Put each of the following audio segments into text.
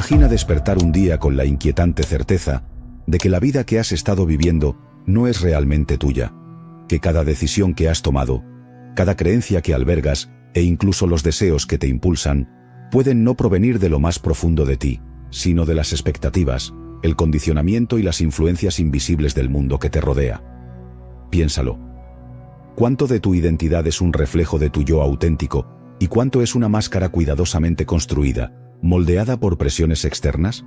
Imagina despertar un día con la inquietante certeza de que la vida que has estado viviendo no es realmente tuya, que cada decisión que has tomado, cada creencia que albergas e incluso los deseos que te impulsan, pueden no provenir de lo más profundo de ti, sino de las expectativas, el condicionamiento y las influencias invisibles del mundo que te rodea. Piénsalo. ¿Cuánto de tu identidad es un reflejo de tu yo auténtico y cuánto es una máscara cuidadosamente construida, moldeada por presiones externas?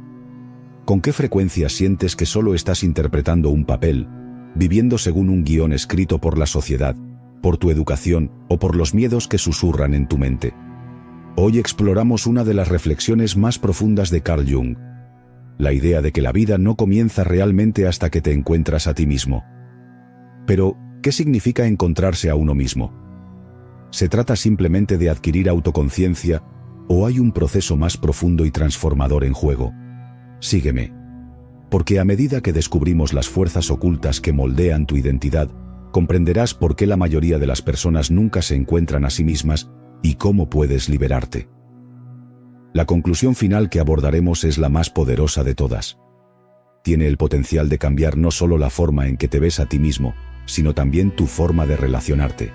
¿Con qué frecuencia sientes que solo estás interpretando un papel, viviendo según un guión escrito por la sociedad, por tu educación o por los miedos que susurran en tu mente? Hoy exploramos una de las reflexiones más profundas de Carl Jung, la idea de que la vida no comienza realmente hasta que te encuentras a ti mismo. Pero, ¿qué significa encontrarse a uno mismo? ¿Se trata simplemente de adquirir autoconciencia o hay un proceso más profundo y transformador en juego? Sígueme. Porque a medida que descubrimos las fuerzas ocultas que moldean tu identidad, comprenderás por qué la mayoría de las personas nunca se encuentran a sí mismas y cómo puedes liberarte. La conclusión final que abordaremos es la más poderosa de todas. Tiene el potencial de cambiar no solo la forma en que te ves a ti mismo, sino también tu forma de relacionarte.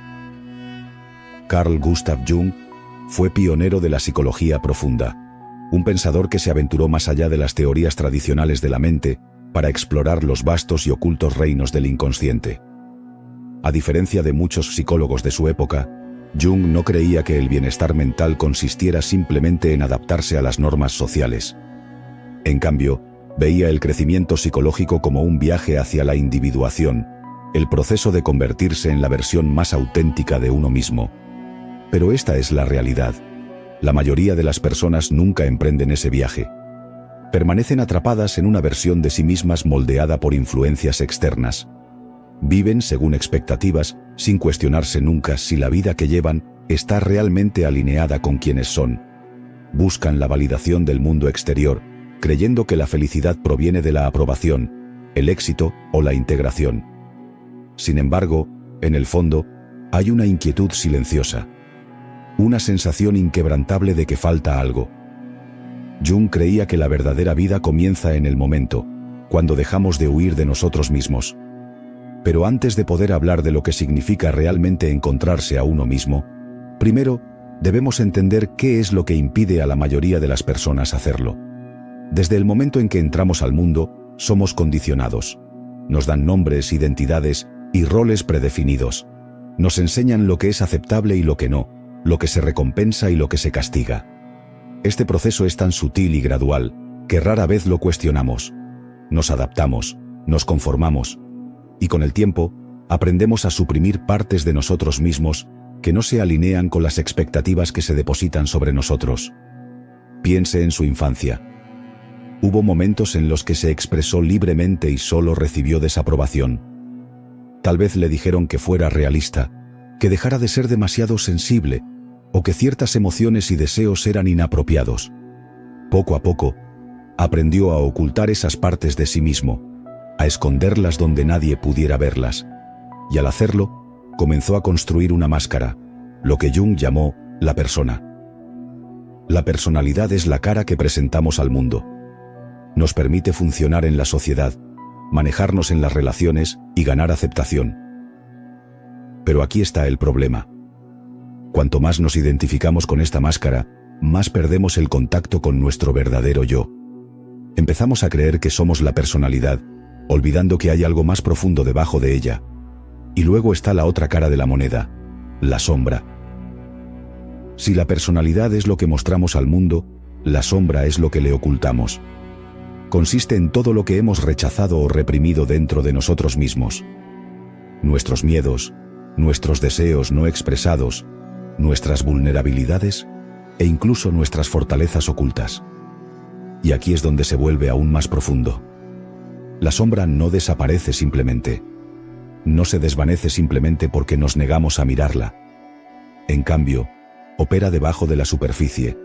Carl Gustav Jung fue pionero de la psicología profunda, un pensador que se aventuró más allá de las teorías tradicionales de la mente para explorar los vastos y ocultos reinos del inconsciente. A diferencia de muchos psicólogos de su época, Jung no creía que el bienestar mental consistiera simplemente en adaptarse a las normas sociales. En cambio, veía el crecimiento psicológico como un viaje hacia la individuación, el proceso de convertirse en la versión más auténtica de uno mismo. Pero esta es la realidad. La mayoría de las personas nunca emprenden ese viaje. Permanecen atrapadas en una versión de sí mismas moldeada por influencias externas. Viven según expectativas, sin cuestionarse nunca si la vida que llevan está realmente alineada con quienes son. Buscan la validación del mundo exterior, creyendo que la felicidad proviene de la aprobación, el éxito o la integración. Sin embargo, en el fondo, hay una inquietud silenciosa. Una sensación inquebrantable de que falta algo. Jung creía que la verdadera vida comienza en el momento, cuando dejamos de huir de nosotros mismos. Pero antes de poder hablar de lo que significa realmente encontrarse a uno mismo, primero, debemos entender qué es lo que impide a la mayoría de las personas hacerlo. Desde el momento en que entramos al mundo, somos condicionados. Nos dan nombres, identidades y roles predefinidos. Nos enseñan lo que es aceptable y lo que no, lo que se recompensa y lo que se castiga. Este proceso es tan sutil y gradual que rara vez lo cuestionamos. Nos adaptamos, nos conformamos, y con el tiempo, aprendemos a suprimir partes de nosotros mismos que no se alinean con las expectativas que se depositan sobre nosotros. Piense en su infancia. Hubo momentos en los que se expresó libremente y solo recibió desaprobación. Tal vez le dijeron que fuera realista, que dejara de ser demasiado sensible, o que ciertas emociones y deseos eran inapropiados. Poco a poco, aprendió a ocultar esas partes de sí mismo, a esconderlas donde nadie pudiera verlas, y al hacerlo, comenzó a construir una máscara, lo que Jung llamó la persona. La personalidad es la cara que presentamos al mundo. Nos permite funcionar en la sociedad, manejarnos en las relaciones y ganar aceptación. Pero aquí está el problema. Cuanto más nos identificamos con esta máscara, más perdemos el contacto con nuestro verdadero yo. Empezamos a creer que somos la personalidad, olvidando que hay algo más profundo debajo de ella. Y luego está la otra cara de la moneda, la sombra. Si la personalidad es lo que mostramos al mundo, la sombra es lo que le ocultamos. Consiste en todo lo que hemos rechazado o reprimido dentro de nosotros mismos. Nuestros miedos, nuestros deseos no expresados, nuestras vulnerabilidades e incluso nuestras fortalezas ocultas. Y aquí es donde se vuelve aún más profundo. La sombra no desaparece simplemente. No se desvanece simplemente porque nos negamos a mirarla. En cambio, opera debajo de la superficie,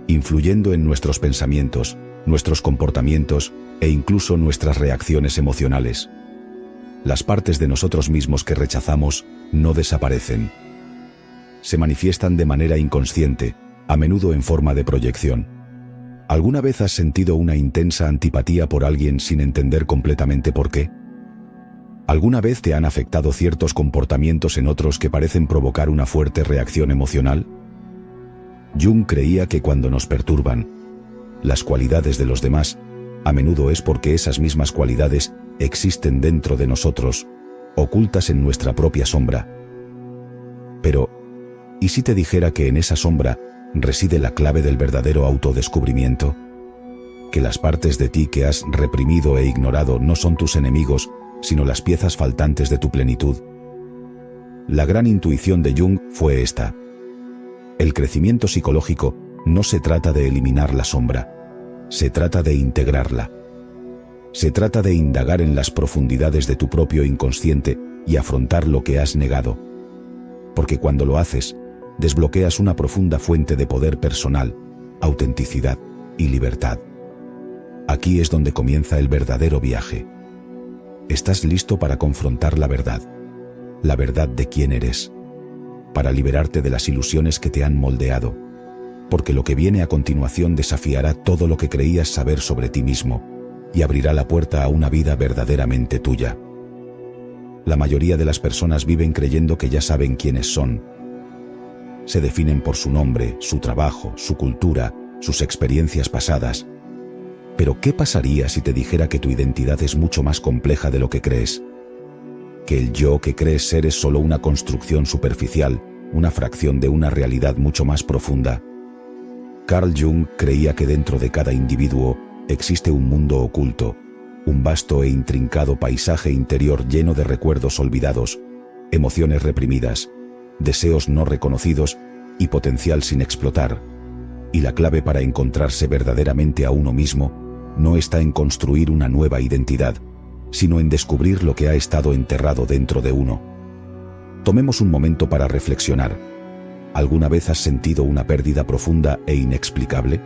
influyendo en nuestros pensamientos, nuestros comportamientos e incluso nuestras reacciones emocionales. Las partes de nosotros mismos que rechazamos no desaparecen. Se manifiestan de manera inconsciente, a menudo en forma de proyección. ¿Alguna vez has sentido una intensa antipatía por alguien sin entender completamente por qué? ¿Alguna vez te han afectado ciertos comportamientos en otros que parecen provocar una fuerte reacción emocional? Jung creía que cuando nos perturban las cualidades de los demás, a menudo es porque esas mismas cualidades existen dentro de nosotros, ocultas en nuestra propia sombra. Pero, ¿y si te dijera que en esa sombra reside la clave del verdadero autodescubrimiento? Que las partes de ti que has reprimido e ignorado no son tus enemigos, sino las piezas faltantes de tu plenitud. La gran intuición de Jung fue esta: el crecimiento psicológico no se trata de eliminar la sombra, se trata de integrarla. Se trata de indagar en las profundidades de tu propio inconsciente y afrontar lo que has negado. Porque cuando lo haces, desbloqueas una profunda fuente de poder personal, autenticidad y libertad. Aquí es donde comienza el verdadero viaje. Estás listo para confrontar la verdad de quién eres, para liberarte de las ilusiones que te han moldeado, porque lo que viene a continuación desafiará todo lo que creías saber sobre ti mismo y abrirá la puerta a una vida verdaderamente tuya. La mayoría de las personas viven creyendo que ya saben quiénes son. Se definen por su nombre, su trabajo, su cultura, sus experiencias pasadas. Pero ¿qué pasaría si te dijera que tu identidad es mucho más compleja de lo que crees? Que el yo que crees ser es solo una construcción superficial, una fracción de una realidad mucho más profunda. Carl Jung creía que dentro de cada individuo existe un mundo oculto, un vasto e intrincado paisaje interior lleno de recuerdos olvidados, emociones reprimidas, deseos no reconocidos y potencial sin explotar. Y la clave para encontrarse verdaderamente a uno mismo no está en construir una nueva identidad, sino en descubrir lo que ha estado enterrado dentro de uno. Tomemos un momento para reflexionar. ¿Alguna vez has sentido una pérdida profunda e inexplicable?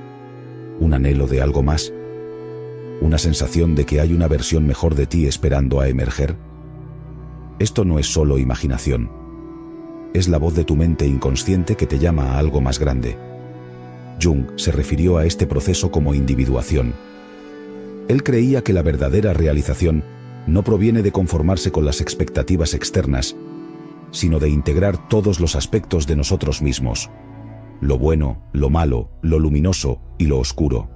¿Un anhelo de algo más? ¿Una sensación de que hay una versión mejor de ti esperando a emerger? Esto no es solo imaginación. Es la voz de tu mente inconsciente que te llama a algo más grande. Jung se refirió a este proceso como individuación. Él creía que la verdadera realización no proviene de conformarse con las expectativas externas, sino de integrar todos los aspectos de nosotros mismos: lo bueno, lo malo, lo luminoso y lo oscuro.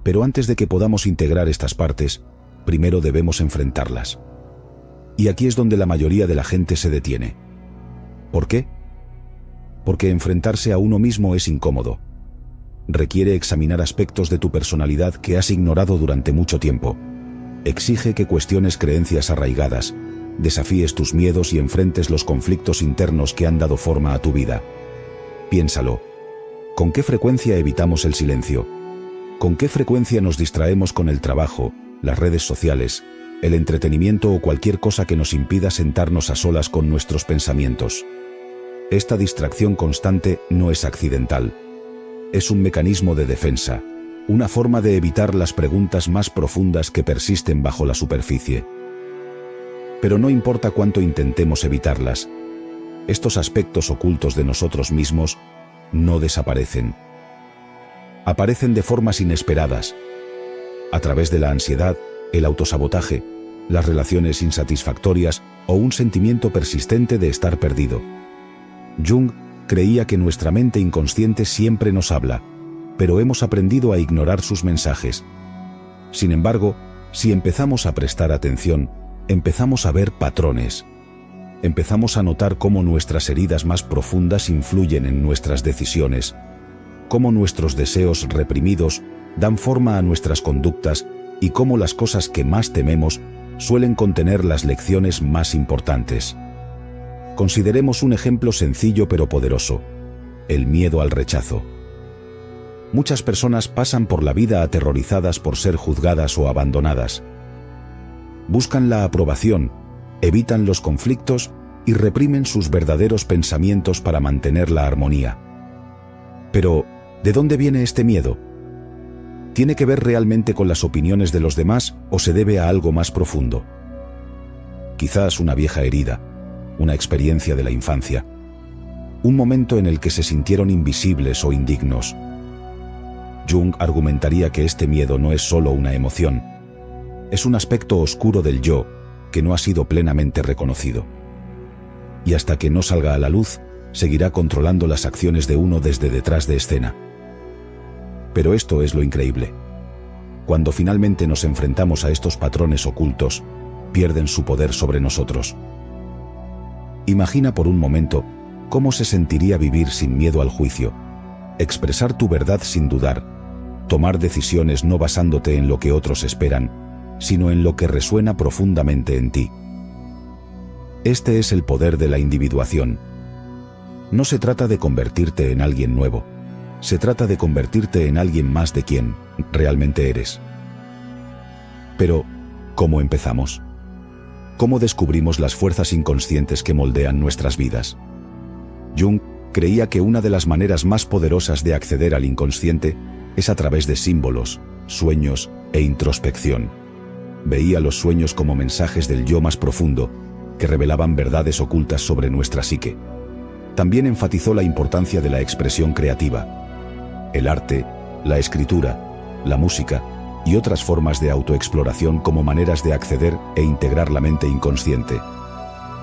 Pero antes de que podamos integrar estas partes, primero debemos enfrentarlas. Y aquí es donde la mayoría de la gente se detiene. ¿Por qué? Porque enfrentarse a uno mismo es incómodo. Requiere examinar aspectos de tu personalidad que has ignorado durante mucho tiempo. Exige que cuestiones creencias arraigadas, desafíes tus miedos y enfrentes los conflictos internos que han dado forma a tu vida. Piénsalo. ¿Con qué frecuencia evitamos el silencio? ¿Con qué frecuencia nos distraemos con el trabajo, las redes sociales, el entretenimiento o cualquier cosa que nos impida sentarnos a solas con nuestros pensamientos? Esta distracción constante no es accidental. Es un mecanismo de defensa, una forma de evitar las preguntas más profundas que persisten bajo la superficie. Pero no importa cuánto intentemos evitarlas, estos aspectos ocultos de nosotros mismos no desaparecen. Aparecen de formas inesperadas, a través de la ansiedad, el autosabotaje, las relaciones insatisfactorias o un sentimiento persistente de estar perdido. Jung creía que nuestra mente inconsciente siempre nos habla, pero hemos aprendido a ignorar sus mensajes. Sin embargo, si empezamos a prestar atención, empezamos a ver patrones. Empezamos a notar cómo nuestras heridas más profundas influyen en nuestras decisiones, cómo nuestros deseos reprimidos dan forma a nuestras conductas y cómo las cosas que más tememos suelen contener las lecciones más importantes. Consideremos un ejemplo sencillo pero poderoso: el miedo al rechazo. Muchas personas pasan por la vida aterrorizadas por ser juzgadas o abandonadas. Buscan la aprobación, evitan los conflictos y reprimen sus verdaderos pensamientos para mantener la armonía. Pero, ¿de dónde viene este miedo? ¿Tiene que ver realmente con las opiniones de los demás o se debe a algo más profundo? Quizás una vieja herida, una experiencia de la infancia, un momento en el que se sintieron invisibles o indignos. Jung argumentaría que este miedo no es solo una emoción, es un aspecto oscuro del yo que no ha sido plenamente reconocido. Y hasta que no salga a la luz, seguirá controlando las acciones de uno desde detrás de escena. Pero esto es lo increíble. Cuando finalmente nos enfrentamos a estos patrones ocultos, pierden su poder sobre nosotros. Imagina por un momento cómo se sentiría vivir sin miedo al juicio, expresar tu verdad sin dudar, tomar decisiones no basándote en lo que otros esperan, sino en lo que resuena profundamente en ti. Este es el poder de la individuación. No se trata de convertirte en alguien nuevo, se trata de convertirte en alguien más de quien realmente eres. Pero, ¿cómo empezamos? ¿Cómo descubrimos las fuerzas inconscientes que moldean nuestras vidas? Jung creía que una de las maneras más poderosas de acceder al inconsciente es a través de símbolos, sueños e introspección. Veía los sueños como mensajes del yo más profundo, que revelaban verdades ocultas sobre nuestra psique. También enfatizó la importancia de la expresión creativa. El arte, la escritura, la música y otras formas de autoexploración como maneras de acceder e integrar la mente inconsciente.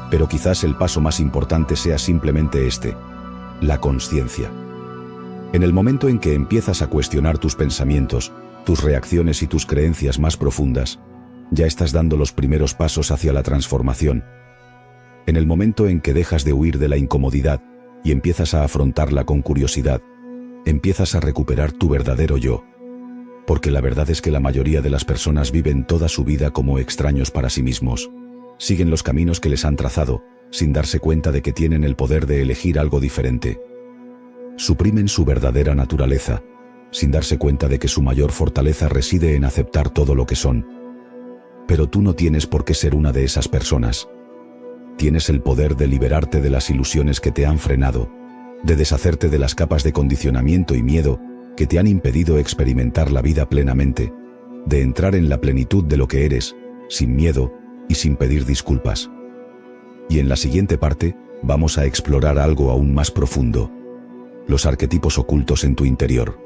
Pero quizás el paso más importante sea simplemente este: la consciencia. En el momento en que empiezas a cuestionar tus pensamientos, tus reacciones y tus creencias más profundas, ya estás dando los primeros pasos hacia la transformación. En el momento en que dejas de huir de la incomodidad y empiezas a afrontarla con curiosidad, empiezas a recuperar tu verdadero yo. Porque la verdad es que la mayoría de las personas viven toda su vida como extraños para sí mismos. Siguen los caminos que les han trazado, sin darse cuenta de que tienen el poder de elegir algo diferente. Suprimen su verdadera naturaleza, sin darse cuenta de que su mayor fortaleza reside en aceptar todo lo que son. Pero tú no tienes por qué ser una de esas personas. Tienes el poder de liberarte de las ilusiones que te han frenado, de deshacerte de las capas de condicionamiento y miedo que te han impedido experimentar la vida plenamente, de entrar en la plenitud de lo que eres, sin miedo y sin pedir disculpas. Y en la siguiente parte, vamos a explorar algo aún más profundo: los arquetipos ocultos en tu interior.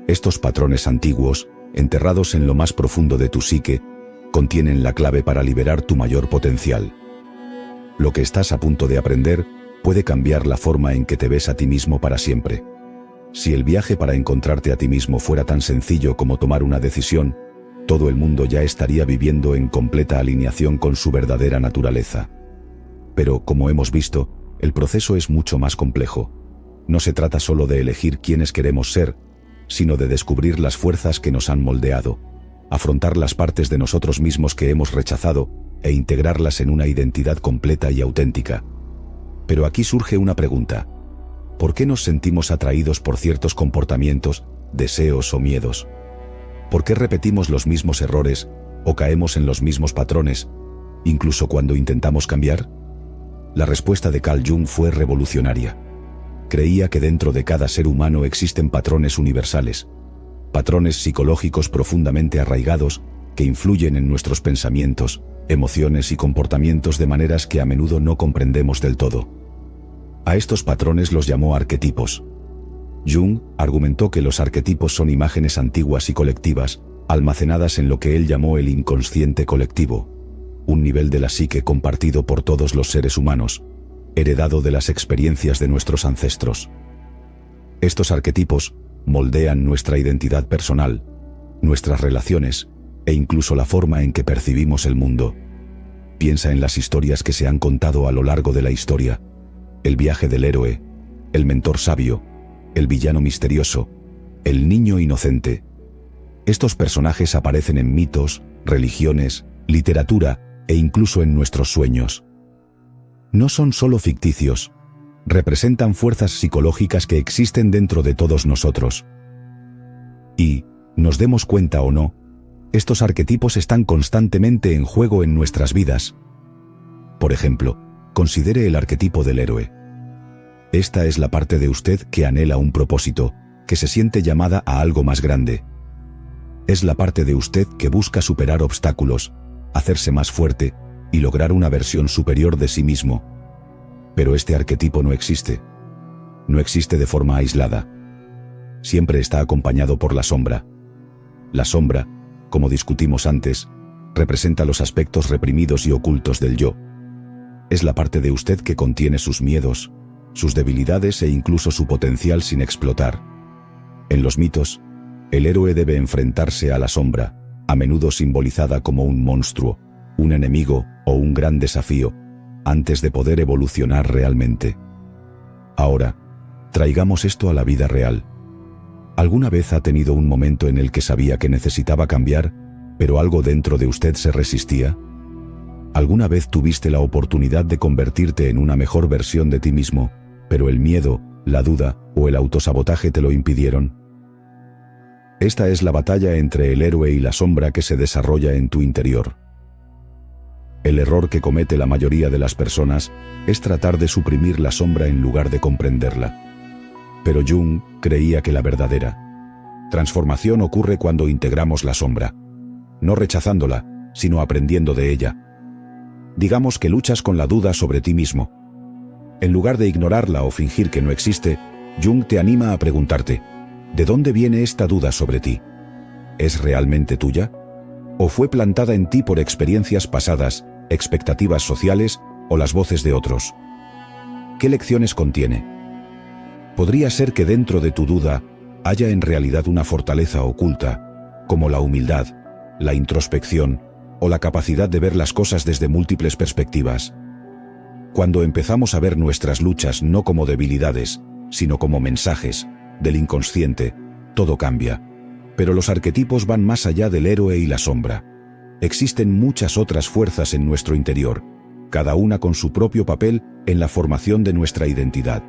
Estos patrones antiguos, enterrados en lo más profundo de tu psique, contienen la clave para liberar tu mayor potencial. Lo que estás a punto de aprender puede cambiar la forma en que te ves a ti mismo para siempre. Si el viaje para encontrarte a ti mismo fuera tan sencillo como tomar una decisión, todo el mundo ya estaría viviendo en completa alineación con su verdadera naturaleza. Pero, como hemos visto, el proceso es mucho más complejo. No se trata solo de elegir quiénes queremos ser, sino de descubrir las fuerzas que nos han moldeado, afrontar las partes de nosotros mismos que hemos rechazado e integrarlas en una identidad completa y auténtica. Pero aquí surge una pregunta: ¿por qué nos sentimos atraídos por ciertos comportamientos, deseos o miedos? ¿Por qué repetimos los mismos errores o caemos en los mismos patrones, incluso cuando intentamos cambiar? La respuesta de Carl Jung fue revolucionaria. Creía que dentro de cada ser humano existen patrones universales, patrones psicológicos profundamente arraigados que influyen en nuestros pensamientos, emociones y comportamientos de maneras que a menudo no comprendemos del todo. A estos patrones los llamó arquetipos. Jung argumentó que los arquetipos son imágenes antiguas y colectivas, almacenadas en lo que él llamó el inconsciente colectivo, un nivel de la psique compartido por todos los seres humanos, heredado de las experiencias de nuestros ancestros. Estos arquetipos moldean nuestra identidad personal, nuestras relaciones e incluso la forma en que percibimos el mundo. Piensa en las historias que se han contado a lo largo de la historia: el viaje del héroe, el mentor sabio, el villano misterioso, el niño inocente. Estos personajes aparecen en mitos, religiones, literatura e incluso en nuestros sueños. No son solo ficticios, representan fuerzas psicológicas que existen dentro de todos nosotros. Y, nos demos cuenta o no, estos arquetipos están constantemente en juego en nuestras vidas. Por ejemplo, considere el arquetipo del héroe. Esta es la parte de usted que anhela un propósito, que se siente llamada a algo más grande. Es la parte de usted que busca superar obstáculos, hacerse más fuerte y lograr una versión superior de sí mismo. Pero este arquetipo no existe. No existe de forma aislada. siempre está acompañado por la sombra. La sombra, como discutimos antes, representa los aspectos reprimidos y ocultos del yo. Es la parte de usted que contiene sus miedos, sus debilidades e incluso su potencial sin explotar. En los mitos, el héroe debe enfrentarse a la sombra, a menudo simbolizada como un monstruo, un enemigo o un gran desafío, antes de poder evolucionar realmente. Ahora, traigamos esto a la vida real. ¿Alguna vez ha tenido un momento en el que sabía que necesitaba cambiar, pero algo dentro de usted se resistía? ¿Alguna vez tuviste la oportunidad de convertirte en una mejor versión de ti mismo, pero el miedo, la duda o el autosabotaje te lo impidieron? Esta es la batalla entre el héroe y la sombra que se desarrolla en tu interior. El error que comete la mayoría de las personas es tratar de suprimir la sombra en lugar de comprenderla. Pero Jung creía que la verdadera transformación ocurre cuando integramos la sombra, no rechazándola, sino aprendiendo de ella. Digamos que luchas con la duda sobre ti mismo. En lugar de ignorarla o fingir que no existe, Jung te anima a preguntarte, ¿de dónde viene esta duda sobre ti? ¿Es realmente tuya? ¿O fue plantada en ti por experiencias pasadas, expectativas sociales o las voces de otros? ¿Qué lecciones contiene? Podría ser que dentro de tu duda haya en realidad una fortaleza oculta, como la humildad, la introspección o la capacidad de ver las cosas desde múltiples perspectivas. Cuando empezamos a ver nuestras luchas no como debilidades, sino como mensajes del inconsciente, todo cambia. Pero los arquetipos van más allá del héroe y la sombra. Existen muchas otras fuerzas en nuestro interior, cada una con su propio papel en la formación de nuestra identidad.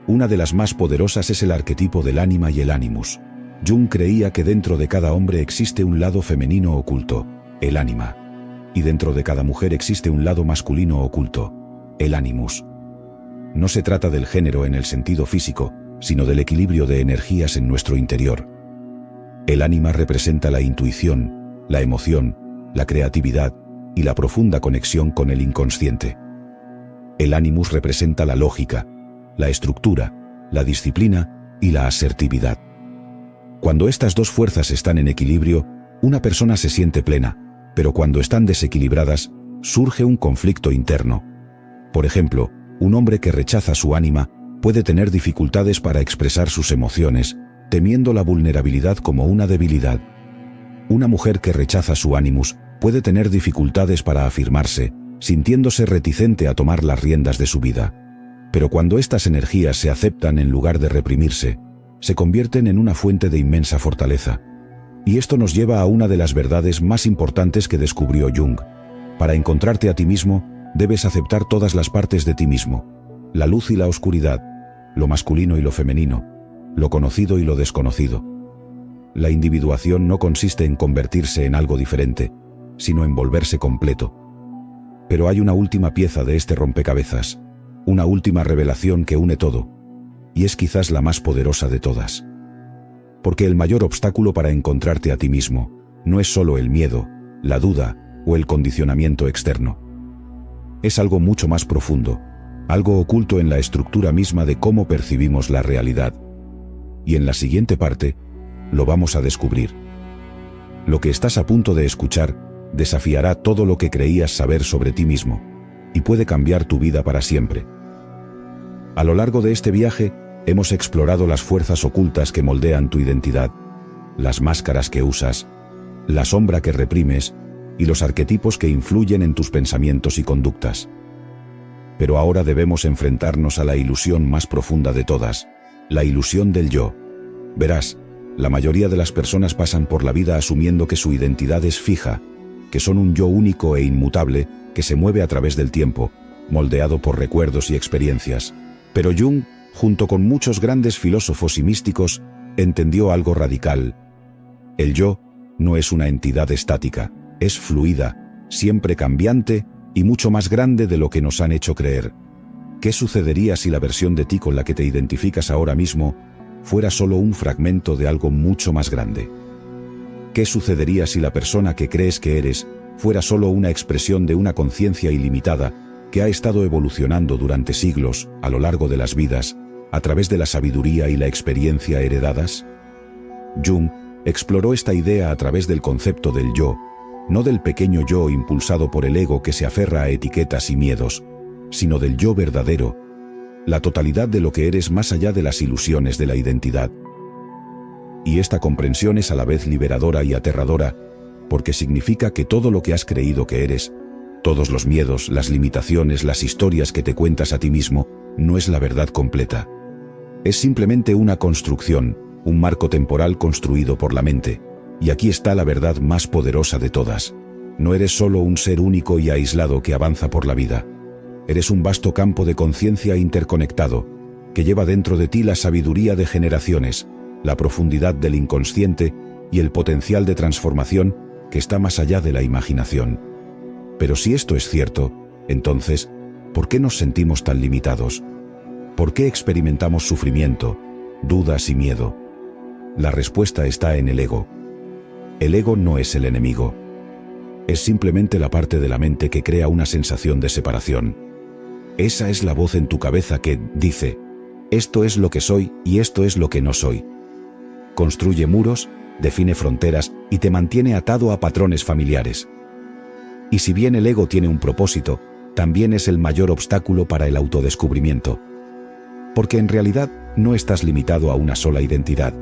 Una de las más poderosas es el arquetipo del ánima y el ánimus. Jung creía que dentro de cada hombre existe un lado femenino oculto, el ánima, y dentro de cada mujer existe un lado masculino oculto, el ánimus. No se trata del género en el sentido físico, sino del equilibrio de energías en nuestro interior. El ánima representa la intuición, la emoción, la creatividad y la profunda conexión con el inconsciente. El ánimus representa la lógica, la estructura, la disciplina y la asertividad. Cuando estas dos fuerzas están en equilibrio, una persona se siente plena, pero cuando están desequilibradas, surge un conflicto interno. Por ejemplo, un hombre que rechaza su ánima puede tener dificultades para expresar sus emociones, temiendo la vulnerabilidad como una debilidad. Una mujer que rechaza su ánimus puede tener dificultades para afirmarse, sintiéndose reticente a tomar las riendas de su vida. Pero cuando estas energías se aceptan en lugar de reprimirse, se convierten en una fuente de inmensa fortaleza. Y esto nos lleva a una de las verdades más importantes que descubrió Jung. Para encontrarte a ti mismo, debes aceptar todas las partes de ti mismo, la luz y la oscuridad, lo masculino y lo femenino, lo conocido y lo desconocido. La individuación no consiste en convertirse en algo diferente, sino en volverse completo. Pero hay una última pieza de este rompecabezas, una última revelación que une todo, y es quizás la más poderosa de todas. Porque el mayor obstáculo para encontrarte a ti mismo no es solo el miedo, la duda o el condicionamiento externo. Es algo mucho más profundo, algo oculto en la estructura misma de cómo percibimos la realidad. Y en la siguiente parte, lo vamos a descubrir. Lo que estás a punto de escuchar desafiará todo lo que creías saber sobre ti mismo, y puede cambiar tu vida para siempre. A lo largo de este viaje, hemos explorado las fuerzas ocultas que moldean tu identidad, las máscaras que usas, la sombra que reprimes y los arquetipos que influyen en tus pensamientos y conductas. Pero ahora debemos enfrentarnos a la ilusión más profunda de todas, la ilusión del yo. Verás, la mayoría de las personas pasan por la vida asumiendo que su identidad es fija, que son un yo único e inmutable que se mueve a través del tiempo, moldeado por recuerdos y experiencias. Pero Jung, junto con muchos grandes filósofos y místicos, entendió algo radical. El yo no es una entidad estática, es fluida, siempre cambiante y mucho más grande de lo que nos han hecho creer. ¿Qué sucedería si la versión de ti con la que te identificas ahora mismo fuera solo un fragmento de algo mucho más grande? ¿Qué sucedería si la persona que crees que eres fuera solo una expresión de una conciencia ilimitada que ha estado evolucionando durante siglos, a lo largo de las vidas, a través de la sabiduría y la experiencia heredadas? Jung exploró esta idea a través del concepto del yo, no del pequeño yo impulsado por el ego que se aferra a etiquetas y miedos, sino del yo verdadero, la totalidad de lo que eres más allá de las ilusiones de la identidad. Y esta comprensión es a la vez liberadora y aterradora, porque significa que todo lo que has creído que eres, todos los miedos, las limitaciones, las historias que te cuentas a ti mismo, no es la verdad completa. Es simplemente una construcción, un marco temporal construido por la mente, y aquí está la verdad más poderosa de todas. No eres solo un ser único y aislado que avanza por la vida. Eres un vasto campo de conciencia interconectado, que lleva dentro de ti la sabiduría de generaciones, la profundidad del inconsciente y el potencial de transformación que está más allá de la imaginación. Pero si esto es cierto, entonces, ¿por qué nos sentimos tan limitados? ¿Por qué experimentamos sufrimiento, dudas y miedo? La respuesta está en el ego. El ego no es el enemigo. Es simplemente la parte de la mente que crea una sensación de separación. Esa es la voz en tu cabeza que dice, esto es lo que soy y esto es lo que no soy. Construye muros, define fronteras y te mantiene atado a patrones familiares. Y si bien el ego tiene un propósito, también es el mayor obstáculo para el autodescubrimiento. Porque en realidad no estás limitado a una sola identidad.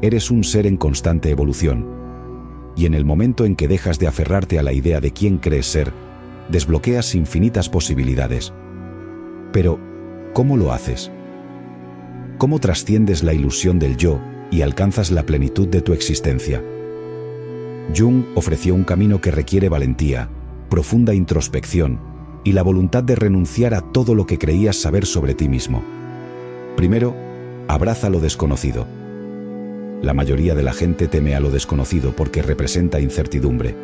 Eres un ser en constante evolución. Y en el momento en que dejas de aferrarte a la idea de quién crees ser, desbloqueas infinitas posibilidades. Pero, ¿cómo lo haces? ¿Cómo trasciendes la ilusión del yo y alcanzas la plenitud de tu existencia? Jung ofreció un camino que requiere valentía, profunda introspección y la voluntad de renunciar a todo lo que creías saber sobre ti mismo. Primero, abraza lo desconocido. La mayoría de la gente teme a lo desconocido porque representa incertidumbre.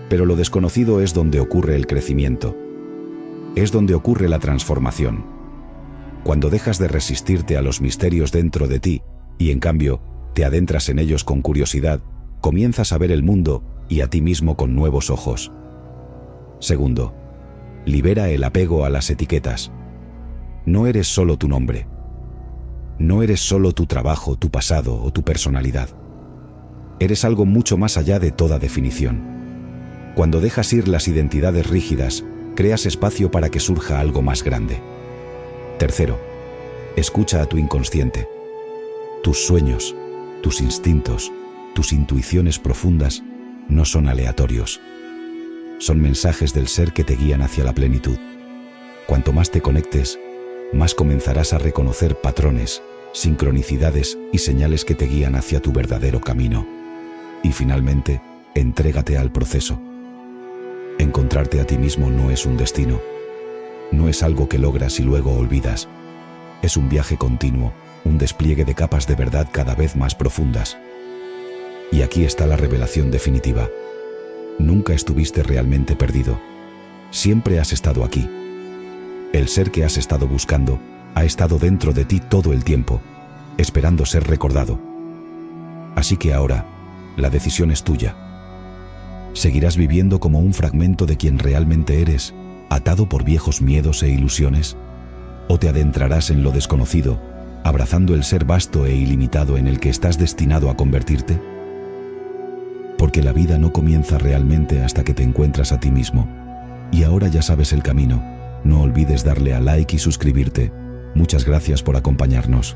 Pero lo desconocido es donde ocurre el crecimiento. Es donde ocurre la transformación. Cuando dejas de resistirte a los misterios dentro de ti, y en cambio, te adentras en ellos con curiosidad, comienzas a ver el mundo y a ti mismo con nuevos ojos. Segundo, libera el apego a las etiquetas. No eres solo tu nombre. No eres solo tu trabajo, tu pasado o tu personalidad. Eres algo mucho más allá de toda definición. Cuando dejas ir las identidades rígidas, creas espacio para que surja algo más grande. Tercero, escucha a tu inconsciente. Tus sueños, tus instintos, tus intuiciones profundas no son aleatorios. Son mensajes del ser que te guían hacia la plenitud. Cuanto más te conectes, más comenzarás a reconocer patrones, sincronicidades y señales que te guían hacia tu verdadero camino. Y finalmente, entrégate al proceso. Encontrarte a ti mismo no es un destino. No es algo que logras y luego olvidas. Es un viaje continuo, un despliegue de capas de verdad cada vez más profundas. Y aquí está la revelación definitiva. Nunca estuviste realmente perdido. Siempre has estado aquí. El ser que has estado buscando ha estado dentro de ti todo el tiempo, esperando ser recordado. Así que ahora, la decisión es tuya. ¿Seguirás viviendo como un fragmento de quien realmente eres, atado por viejos miedos e ilusiones? ¿O te adentrarás en lo desconocido, abrazando el ser vasto e ilimitado en el que estás destinado a convertirte? Porque la vida no comienza realmente hasta que te encuentras a ti mismo. Y ahora ya sabes el camino. No olvides darle a like y suscribirte. Muchas gracias por acompañarnos.